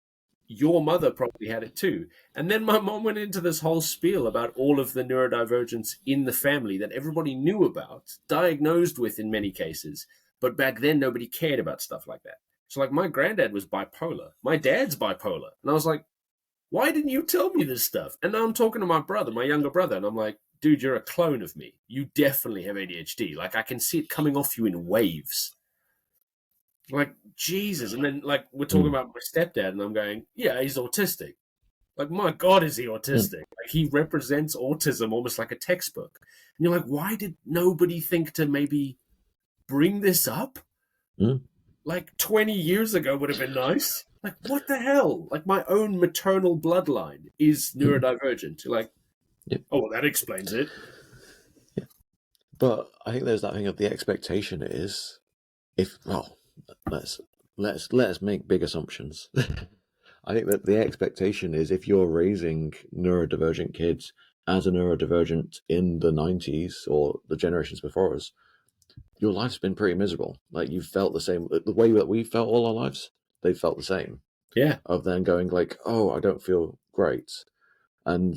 your mother probably had it too. And then my mom went into this whole spiel about all of the neurodivergence in the family that everybody knew about, diagnosed with in many cases. But back then, nobody cared about stuff like that. So like my granddad was bipolar. My dad's bipolar. And I was like, why didn't you tell me this stuff? And now I'm talking to my brother, my younger brother, and I'm like, dude, you're a clone of me. You definitely have ADHD. Like I can see it coming off you in waves. Like, Jesus. And then, like, we're talking about my stepdad, and I'm going, yeah, he's autistic. Like, my God, is he autistic? Like, he represents autism almost like a textbook. And you're like, why did nobody think to maybe bring this up? Like, 20 years ago would have been nice. Like, what the hell? Like, my own maternal bloodline is neurodivergent. You're like, oh, well, that explains it. Yeah. But I think there's that thing of the expectation is, let's make big assumptions. I think that the expectation is if you're raising neurodivergent kids as a neurodivergent in the 90s or the generations before us, your life's been pretty miserable. Like you've felt the same, the way that we felt all our lives, they felt the same. Yeah. Of then going like, oh, I don't feel great. And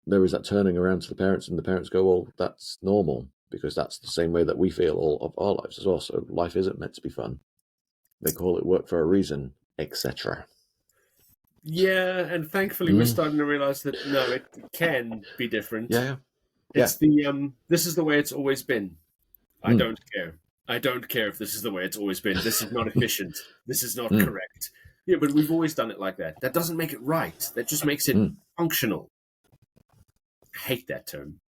there is that turning around to the parents and the parents go, well, that's normal because that's the same way that we feel all of our lives as well. So life isn't meant to be fun. They call it work for a reason, etc. Yeah, and thankfully we're starting to realize that no, it can be different. Yeah. It's the this is the way it's always been. I don't care. I don't care if this is the way it's always been. This is not efficient. This is not correct. Yeah, but we've always done it like that. That doesn't make it right. That just makes it functional. I hate that term.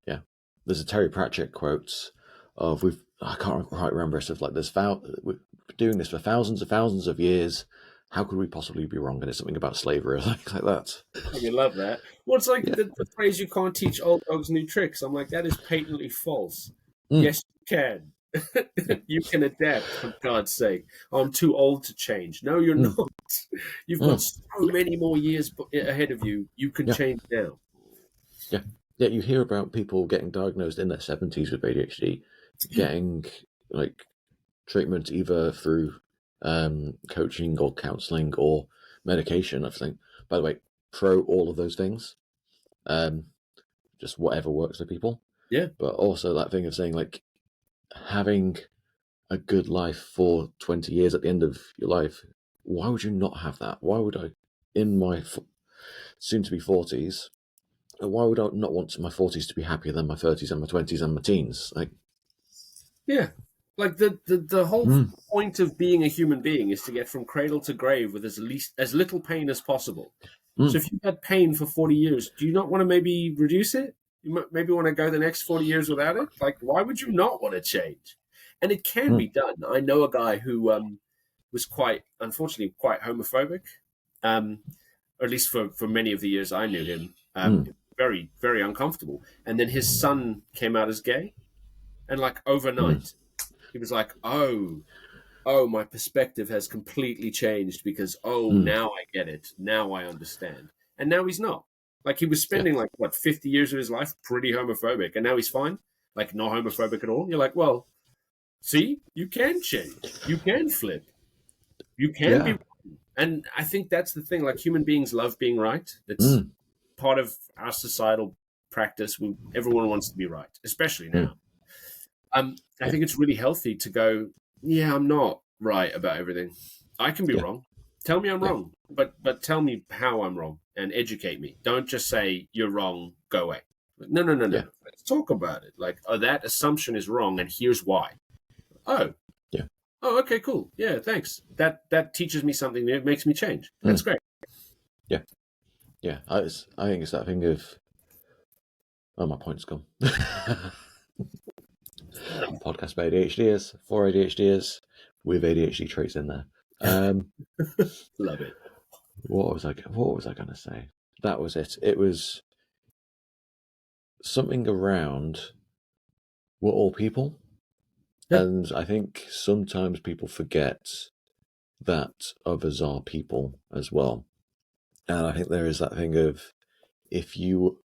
Yeah. There's a Terry Pratchett quote of I can't quite remember it. Like we've been doing this for thousands of years. how could we possibly be wrong? And it's something about slavery or something like that. I love that. Well, it's like Yeah. the phrase, you can't teach old dogs new tricks. I'm like, that is patently false. Yes, you can. Yeah. You can adapt, for God's sake. I'm too old to change. No, you're not. You've got so many more years ahead of you. You can change now. Yeah. Yeah, you hear about people getting diagnosed in their 70s with ADHD, getting like treatment either through coaching or counseling or medication. I think, by the way, pro all of those things. Just whatever works for people. Yeah. But also that thing of saying, like, having a good life for 20 years at the end of your life, why would you not have that? Why would I, in my soon-to-be 40s, why would I not want my 40s to be happier than my 30s and my 20s and my teens? Like, yeah, like the whole point of being a human being is to get from cradle to grave with as little pain as possible. So if you've had pain for 40 years, do you not want to maybe reduce it? You maybe want to go the next 40 years without it? Like, why would you not want to change? And it can be done. I know a guy who was unfortunately, quite homophobic, or at least for many of the years I knew him. Very, very uncomfortable. And then his son came out as gay. And like overnight, he was like, oh, my perspective has completely changed because, now I get it. Now I understand. And now he's not. Like, he was spending 50 years of his life pretty homophobic. And now he's fine. Like, not homophobic at all. You're like, well, see, you can change. You can flip. You can be wrong. And I think that's the thing. Like, human beings love being right. That's part of our societal practice. Everyone wants to be right, especially now. I think it's really healthy to go, I'm not right about everything. I can be wrong. Tell me I'm wrong, but tell me how I'm wrong and educate me. Don't just say you're wrong, go away. No. Let's talk about it. Like, that assumption is wrong, and here's why. Oh, okay, cool. Yeah, thanks. That teaches me something new. It makes me change. That's great. Yeah. I think it's that thing of, my point's gone. Podcast by ADHDers, for ADHDers, with ADHD traits in there. Love it. What was I going to say? That was it. It was something around, we're all people. Yeah. And I think sometimes people forget that others are people as well. And I think there is that thing of, if you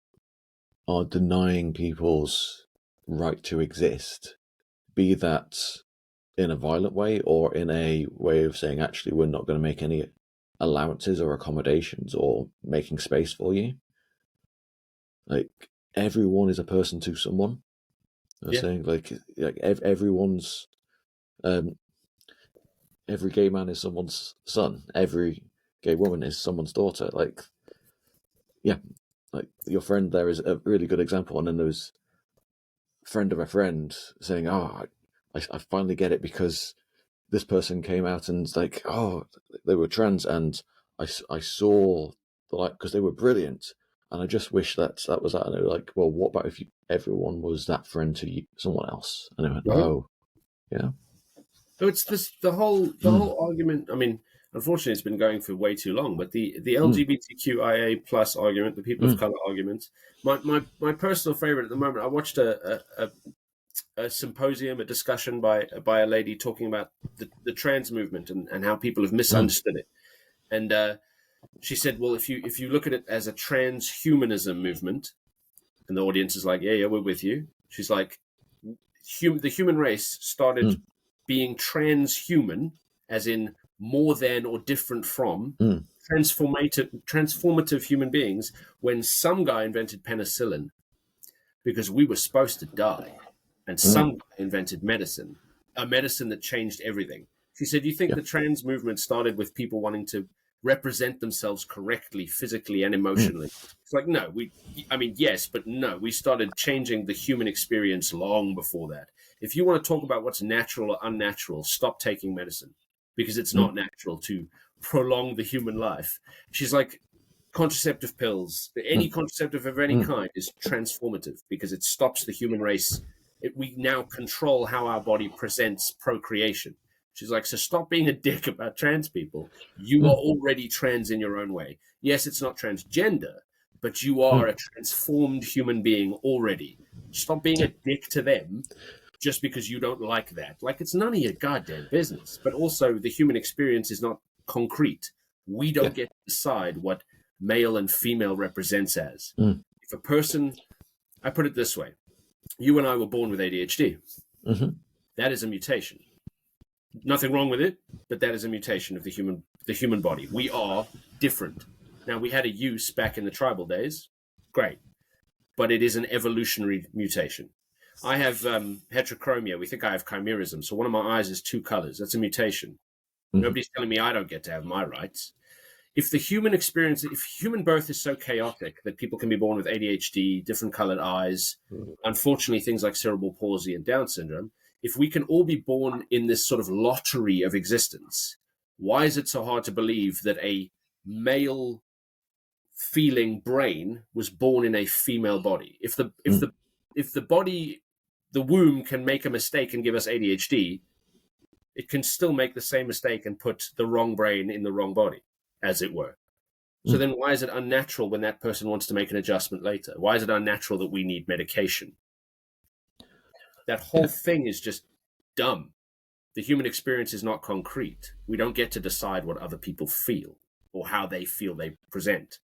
are denying people's right to exist, be that in a violent way or in a way of saying, actually, we're not going to make any allowances or accommodations or making space for you. Like, everyone is a person to someone. I'm saying, like everyone's, every gay man is someone's son. Every gay woman is someone's daughter. Like your friend there is a really good example. And then there was a friend of a friend saying, I finally get it, because this person came out and like, they were trans, and I saw the light because they were brilliant, and I just wish that was that. And they were like, well, what about if everyone was that friend to someone else? And I went, So it's the whole argument. I mean, unfortunately, it's been going for way too long. But the LGBTQIA plus argument, the people of color argument, my personal favorite at the moment. I watched a symposium, a discussion by a lady talking about the trans movement and how people have misunderstood it. And she said, well, if you look at it as a transhumanism movement, and the audience is like, yeah, we're with you. She's like, the human race started being transhuman, as in more than or different from transformative human beings, when some guy invented penicillin because we were supposed to die. And some guy invented medicine, a medicine that changed everything. She said, you think the trans movement started with people wanting to represent themselves correctly, physically and emotionally? It's like, no, yes, but no, we started changing the human experience long before that. If you want to talk about what's natural or unnatural, stop taking medicine, because it's not natural to prolong the human life. She's like, contraceptive pills, any contraceptive of any kind is transformative because it stops the human race. We now control how our body presents procreation. She's like, so stop being a dick about trans people. You are already trans in your own way. Yes, it's not transgender, but you are a transformed human being already. Stop being a dick to them just because you don't like that. Like, it's none of your goddamn business. But also, the human experience is not concrete. We don't get to decide what male and female represents as. If a person, I put it this way, you and I were born with ADHD. That is a mutation. Nothing wrong with it, but that is a mutation of the human body. We are different. Now, we had a use back in the tribal days. Great. But it is an evolutionary mutation. I have heterochromia. We think I have chimerism. So one of my eyes is two colors. That's a mutation. Nobody's telling me I don't get to have my rights. If human birth is so chaotic that people can be born with ADHD, different colored eyes, unfortunately, things like cerebral palsy and Down syndrome, if we can all be born in this sort of lottery of existence, why is it so hard to believe that a male feeling brain was born in a female body? If the body, the womb, can make a mistake and give us ADHD, it can still make the same mistake and put the wrong brain in the wrong body, as it were. So then why is it unnatural when that person wants to make an adjustment later? Why is it unnatural that we need medication? That whole thing is just dumb. The human experience is not concrete. We don't get to decide what other people feel or how they feel they present.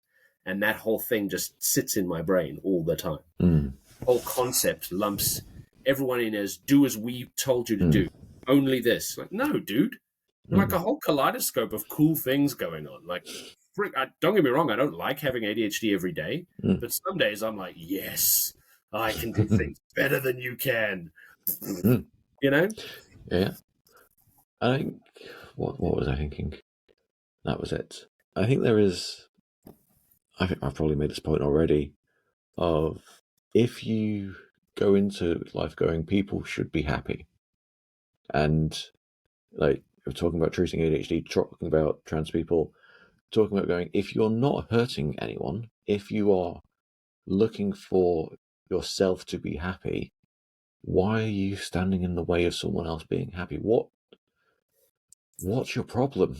And that whole thing just sits in my brain all the time. The whole concept lumps everyone in as, do as we told you to do. Only this. Like, no, dude. Like a whole kaleidoscope of cool things going on. Like, don't get me wrong, I don't like having ADHD every day. But some days I'm like, yes, I can do things better than you can. You know? Yeah. I think, what was I thinking? That was it. I think I think I've probably made this point already, of if you go into life going, people should be happy. And like, we're talking about treating ADHD, talking about trans people, talking about going, if you're not hurting anyone, if you are looking for yourself to be happy, why are you standing in the way of someone else being happy? What's your problem?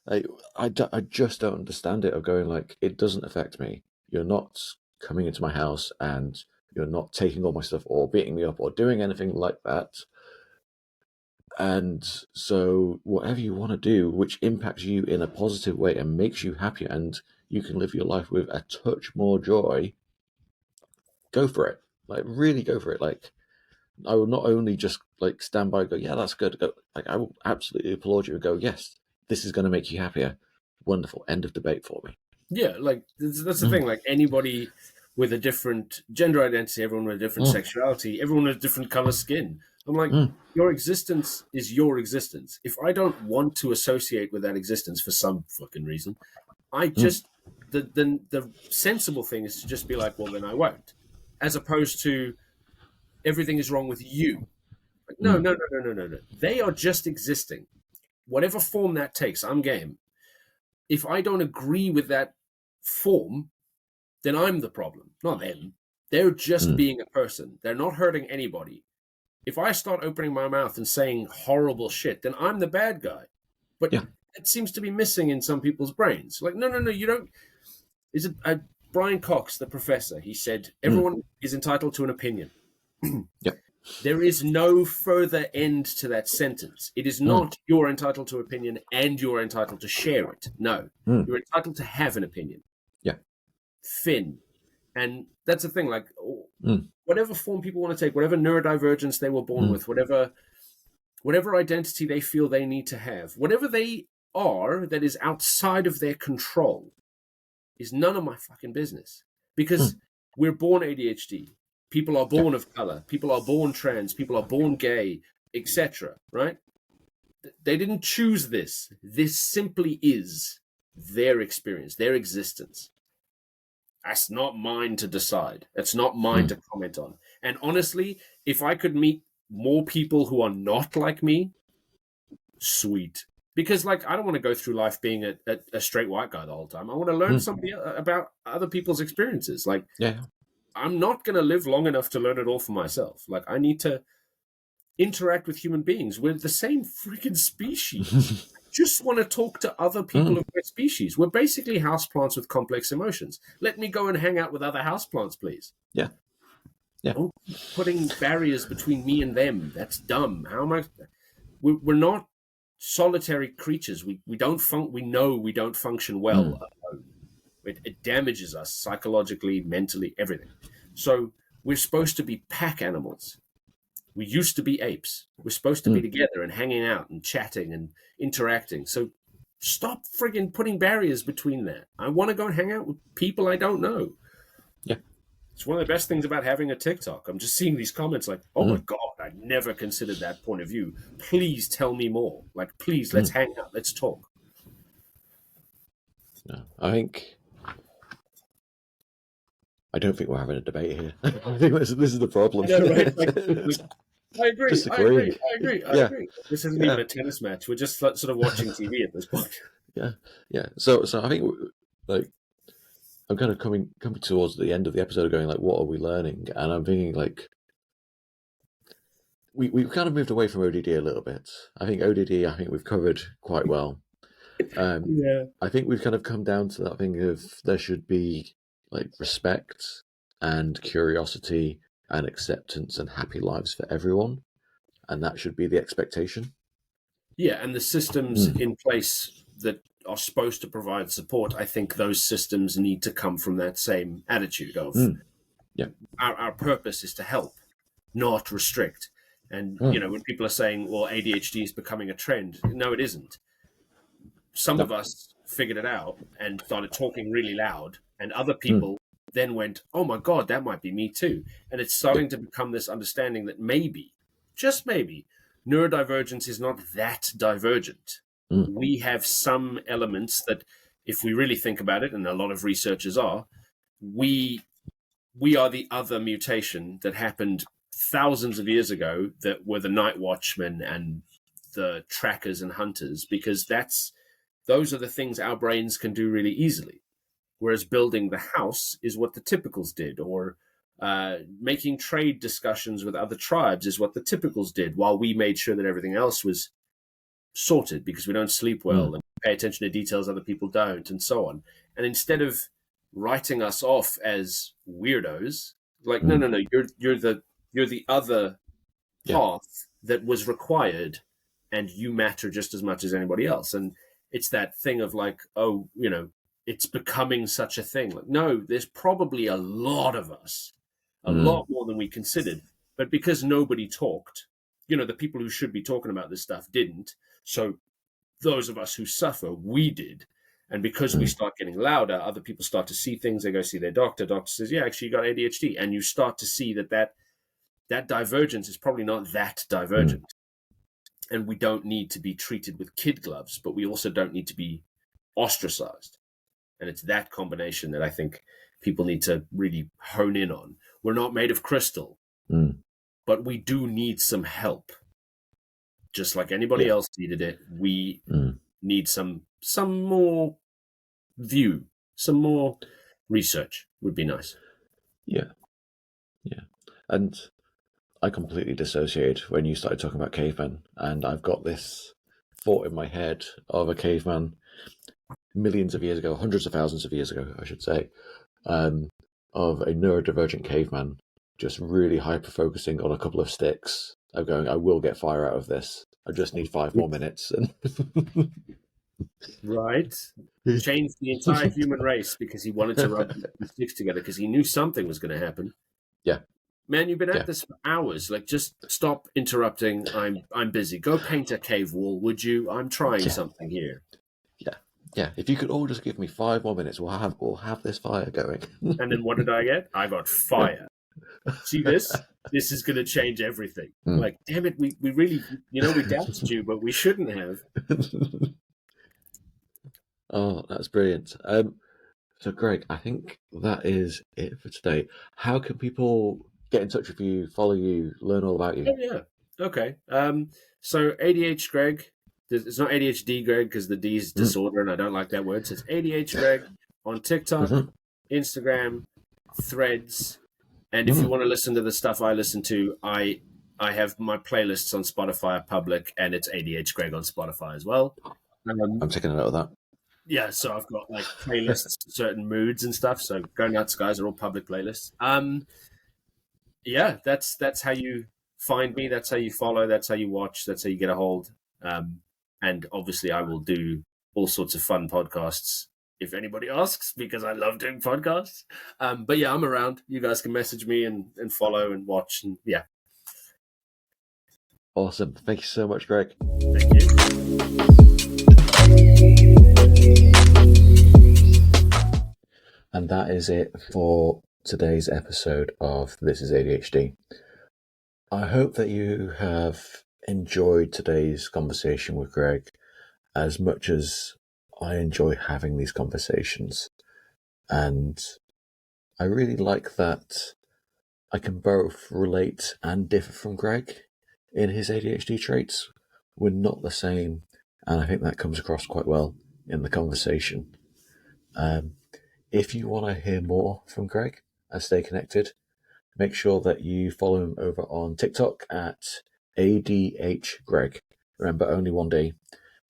I just don't understand it, of going like, it doesn't affect me. You're not coming into my house and you're not taking all my stuff or beating me up or doing anything like that. And so whatever you want to do, which impacts you in a positive way and makes you happier and you can live your life with a touch more joy, go for it. Like, really go for it. Like, I will not only just like stand by and go, yeah, that's good. Go, like, I will absolutely applaud you and go, yes, this is going to make you happier. Wonderful. End of debate for me. Yeah, like, that's the thing. Like, anybody with a different gender identity, everyone with a different sexuality, everyone with a different color skin. I'm like, your existence is your existence. If I don't want to associate with that existence for some fucking reason, I just, the sensible thing is to just be like, well, then I won't. As opposed to, everything is wrong with you. Like, no. They are just existing. Whatever form that takes, I'm game. If I don't agree with that form, then I'm the problem, not them. They're just being a person. They're not hurting anybody. If I start opening my mouth and saying horrible shit, then I'm the bad guy. But it seems to be missing in some people's brains. Like, no, you don't. Is it Brian Cox, the professor? He said, everyone is entitled to an opinion. There is no further end to that sentence. It is not you're entitled to opinion and you're entitled to share it. No, you're entitled to have an opinion. Thin. And that's the thing, like, whatever form people want to take, whatever neurodivergence they were born with, whatever identity they feel they need to have, whatever they are that is outside of their control is none of my fucking business. Because we're born ADHD. People are born of color. People are born trans. People are born gay, etc. Right? They didn't choose this. This simply is their experience, their existence. That's not mine to decide. It's not mine to comment on. And honestly, if I could meet more people who are not like me, sweet. Because, like, I don't want to go through life being a straight white guy the whole time. I want to learn something about other people's experiences. Like, I'm not going to live long enough to learn it all for myself. Like, I need to interact with human beings. We're the same freaking species. Just want to talk to other people of my species. We're basically houseplants with complex emotions. Let me go and hang out with other houseplants, please. Yeah. Don't keep putting barriers between me and them. That's dumb. How am I? We're not solitary creatures. We know we don't function well alone. It damages us psychologically, mentally, everything. So we're supposed to be pack animals. We used to be apes. We're supposed to be together and hanging out and chatting and interacting. So stop friggin' putting barriers between that. I want to go and hang out with people I don't know. Yeah. It's one of the best things about having a TikTok. I'm just seeing these comments like, oh my God, I never considered that point of view. Please tell me more. Like, please, let's hang out. Let's talk. No, I don't think we're having a debate here. I think this is the problem. I know, right? I agree. Disagree. I agree. This isn't even a tennis match. We're just sort of watching TV at this point. Yeah. So I think like I'm kind of coming towards the end of the episode, going like, what are we learning? And I'm thinking like we've kind of moved away from ODD a little bit. I think ODD, we've covered quite well. I think we've kind of come down to that thing of there should be like respect and curiosity and acceptance and happy lives for everyone, and that should be the expectation. Yeah, and the systems in place that are supposed to provide support, I think those systems need to come from that same attitude of our purpose is to help, not restrict. And when people are saying, well, ADHD is becoming a trend, no, it isn't. Some of us figured it out and started talking really loud, and other people then went, oh my God, that might be me too. And it's starting to become this understanding that maybe, just maybe, neurodivergence is not that divergent. We have some elements that, if we really think about it, and a lot of researchers are, we are the other mutation that happened thousands of years ago that were the night watchmen and the trackers and hunters, because those are the things our brains can do really easily. Whereas building the house is what the typicals did, or making trade discussions with other tribes is what the typicals did, while we made sure that everything else was sorted because we don't sleep well and pay attention to details other people don't, and so on. And instead of writing us off as weirdos, like, no, you're the other path that was required, and you matter just as much as anybody else. And it's that thing of like, oh, it's becoming such a thing. Like, no, there's probably a lot of us, a lot more than we considered. But because nobody talked, the people who should be talking about this stuff didn't. So those of us who suffer, we did. And because we start getting louder, other people start to see things. They go see their doctor. Doctor says, yeah, actually, you got ADHD. And you start to see that divergence is probably not that divergent. And we don't need to be treated with kid gloves, but we also don't need to be ostracized. And it's that combination that I think people need to really hone in on. We're not made of crystal, but we do need some help. Just like anybody else needed it, we need some more view, some more research would be nice. Yeah. And I completely dissociated when you started talking about cavemen, and I've got this thought in my head of a caveman millions of years ago, hundreds of thousands of years ago, I should say, of a neurodivergent caveman just really hyper-focusing on a couple of sticks of going, I will get fire out of this. I just need 5 more minutes. Right. Changed the entire human race because he wanted to rub the sticks together because he knew something was going to happen. Yeah. Man, you've been at this for hours. Like, just stop interrupting. I'm busy. Go paint a cave wall, would you? I'm trying something here. Yeah. If you could all just give me 5 more minutes, we'll have this fire going. And then what did I get? I got fire. See this? This is going to change everything. Like, damn it, we really, we doubted you, but we shouldn't have. Oh, that's brilliant. So, Greg, I think that is it for today. How can people get in touch with you, follow you, learn all about you? Oh, yeah. Okay. So ADH Greg. It's not ADHD Greg because the D is disorder and I don't like that word. So it's ADH Greg on TikTok, Instagram, Threads. And if you want to listen to the stuff I listen to, I I have my playlists on Spotify are public, and it's ADH Greg on Spotify as well. I'm taking a note of that. Yeah, so I've got like playlists, certain moods and stuff. So Go Nuts Guys are all public playlists. Yeah, that's how you find me. That's how you follow. That's how you watch. That's how you get a hold. And obviously, I will do all sorts of fun podcasts if anybody asks, because I love doing podcasts. But yeah, I'm around. You guys can message me and follow and watch. And yeah. Awesome. Thank you so much, Greg. Thank you. And that is it for today's episode of This is ADHD. I hope that you have enjoyed today's conversation with Greg as much as I enjoy having these conversations. And I really like that I can both relate and differ from Greg in his ADHD traits. We're not the same, and I think that comes across quite well in the conversation. If you want to hear more from Greg and stay connected, make sure that you follow him over on TikTok at ADH Greg. Remember, only one day.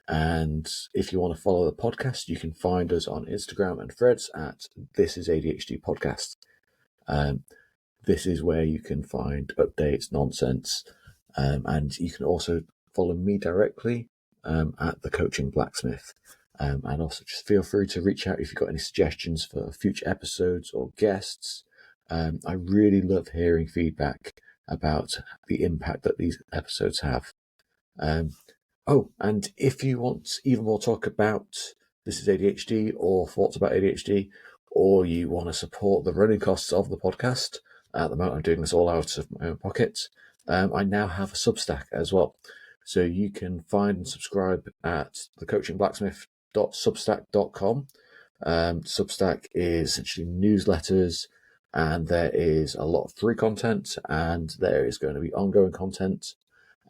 And if you want to follow the podcast, you can find us on Instagram and Threads at This is ADHD Podcast. This is where you can find updates, nonsense, and you can also follow me directly at The Coaching Blacksmith. And also just feel free to reach out if you've got any suggestions for future episodes or guests. I really love hearing feedback about the impact that these episodes have. And if you want even more talk about This is ADHD or thoughts about ADHD, or you want to support the running costs of the podcast, at the moment I'm doing this all out of my own pocket, I now have a Substack as well. So you can find and subscribe at thecoachingblacksmith.substack.com. Substack is essentially newsletters, and there is a lot of free content, and there is going to be ongoing content,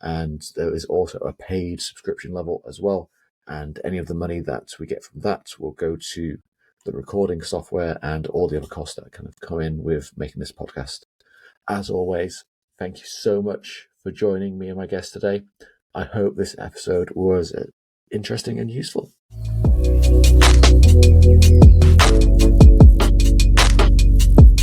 and there is also a paid subscription level as well. And any of the money that we get from that will go to the recording software and all the other costs that kind of come in with making this podcast. As always, thank you so much for joining me and my guest today. I hope this episode was interesting and useful.